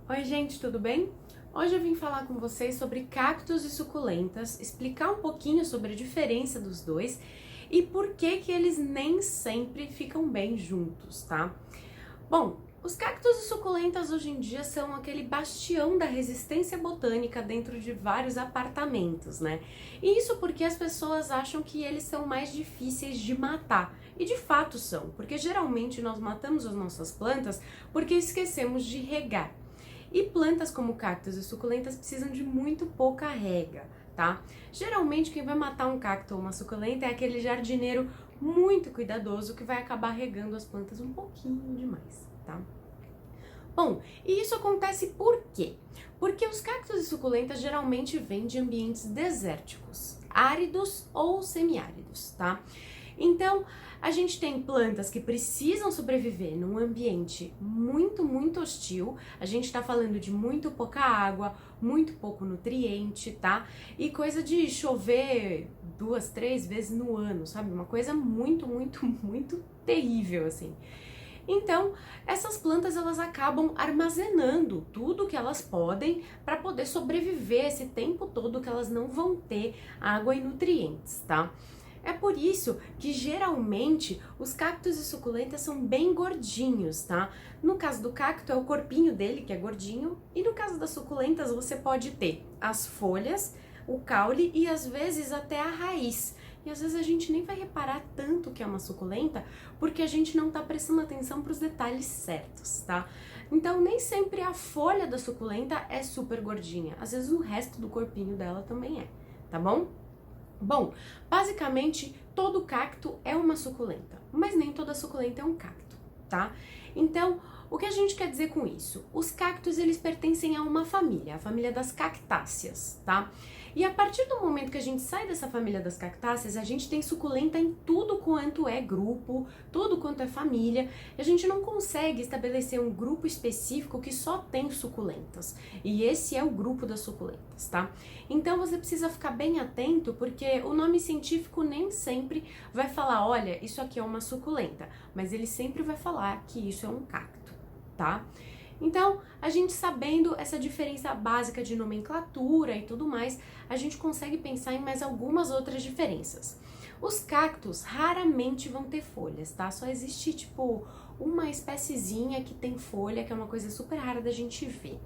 Oi, gente, tudo bem? Hoje eu vim falar com vocês sobre cactos e suculentas, explicar um pouquinho sobre a diferença dos dois e por que que eles nem sempre ficam bem juntos, tá? Bom, os cactos e suculentas hoje em dia são aquele bastião da resistência botânica dentro de vários apartamentos, né? E isso porque as pessoas acham que eles são mais difíceis de matar. E de fato são, porque geralmente nós matamos as nossas plantas porque esquecemos de regar. E plantas como cactos e suculentas precisam de muito pouca rega, tá? Geralmente quem vai matar um cacto ou uma suculenta é aquele jardineiro muito cuidadoso que vai acabar regando as plantas um pouquinho demais, tá? Bom, e isso acontece por quê? Porque os cactos e suculentas geralmente vêm de ambientes desérticos, áridos ou semiáridos, tá? Então, a gente tem plantas que precisam sobreviver num ambiente muito hostil. A gente tá falando de muito pouca água, muito pouco nutriente, tá? E coisa de chover 2, 3 vezes no ano, sabe? Uma coisa muito terrível, assim. Então, essas plantas elas acabam armazenando tudo que elas podem para poder sobreviver esse tempo todo que elas não vão ter água e nutrientes, tá? É por isso que geralmente os cactos e suculentas são bem gordinhos, tá? No caso do cacto é o corpinho dele que é gordinho e no caso das suculentas você pode ter as folhas, o caule e às vezes até a raiz. E às vezes a gente nem vai reparar tanto que é uma suculenta porque a gente não tá prestando atenção para os detalhes certos, tá? Então nem sempre a folha da suculenta é super gordinha, às vezes o resto do corpinho dela também é, tá bom? Bom, basicamente todo cacto é uma suculenta, mas nem toda suculenta é um cacto, tá? Então, o que a gente quer dizer com isso? Os cactos, eles pertencem a uma família, a família das cactáceas, tá? E a partir do momento que a gente sai dessa família das cactáceas, a gente tem suculenta em tudo quanto é grupo, tudo quanto é família. A gente não consegue estabelecer um grupo específico que só tem suculentas. E esse é o grupo das suculentas, tá? Então você precisa ficar bem atento, porque o nome científico nem sempre vai falar, olha, isso aqui é uma suculenta, mas ele sempre vai falar que isso é um cacto, tá? Então, a gente sabendo essa diferença básica de nomenclatura e tudo mais, a gente consegue pensar em mais algumas outras diferenças. Os cactos raramente vão ter folhas, tá? Só existe, tipo, uma espéciezinha que tem folha, que é uma coisa super rara da gente ver.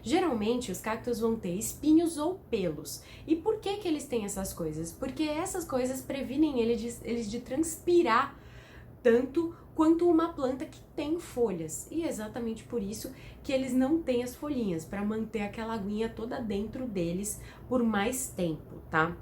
Geralmente, os cactos vão ter espinhos ou pelos. E por que que eles têm essas coisas? Porque essas coisas previnem eles de transpirar tanto quanto uma planta que tem folhas. E é exatamente por isso que eles não têm as folhinhas, para manter aquela aguinha toda dentro deles por mais tempo, tá?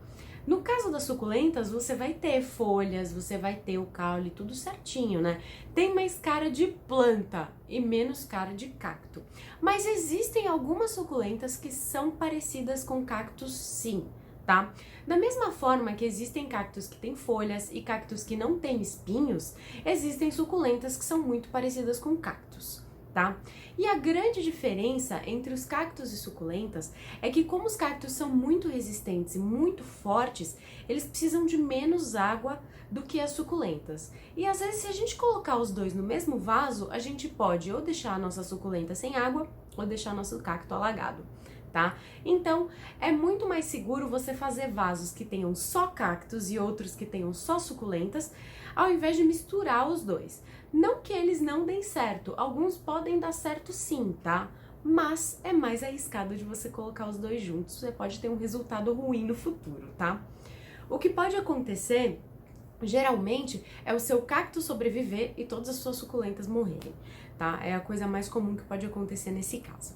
No caso das suculentas, você vai ter folhas, você vai ter o caule, tudo certinho, né? Tem mais cara de planta e menos cara de cacto. Mas existem algumas suculentas que são parecidas com cactos, sim, tá? Da mesma forma que existem cactos que têm folhas e cactos que não têm espinhos, existem suculentas que são muito parecidas com cactos, tá? E a grande diferença entre os cactos e suculentas é que como os cactos são muito resistentes e muito fortes, eles precisam de menos água do que as suculentas. E às vezes se a gente colocar os dois no mesmo vaso, a gente pode ou deixar a nossa suculenta sem água ou deixar nosso cacto alagado. Tá? Então, é muito mais seguro você fazer vasos que tenham só cactos e outros que tenham só suculentas, ao invés de misturar os dois. Não que eles não deem certo, alguns podem dar certo sim, tá? Mas é mais arriscado de você colocar os dois juntos, você pode ter um resultado ruim no futuro, tá? O que pode acontecer, geralmente, é o seu cacto sobreviver e todas as suas suculentas morrerem, tá? É a coisa mais comum que pode acontecer nesse caso.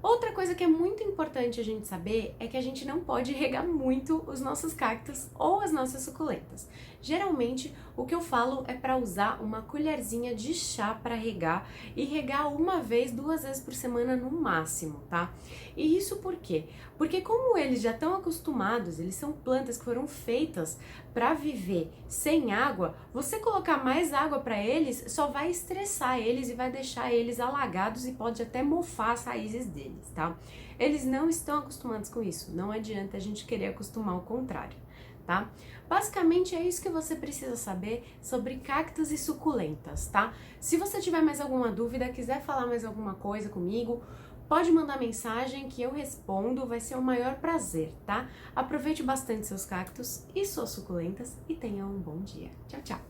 Outra coisa que é muito importante a gente saber é que a gente não pode regar muito os nossos cactos ou as nossas suculentas. Geralmente, o que eu falo é para usar uma colherzinha de chá para regar e regar uma vez, 2 vezes por semana no máximo, tá? E isso por quê? Porque como eles já estão acostumados, eles são plantas que foram feitas para viver sem água, você colocar mais água para eles só vai estressar eles e vai deixar eles alagados e pode até mofar as raízes deles, tá? Eles não estão acostumados com isso, não adianta a gente querer acostumar ao contrário, tá? Basicamente é isso que você precisa saber sobre cactos e suculentas, tá? Se você tiver mais alguma dúvida, quiser falar mais alguma coisa comigo, pode mandar mensagem que eu respondo, vai ser o maior prazer, tá? Aproveite bastante seus cactos e suas suculentas e tenha um bom dia. Tchau, tchau!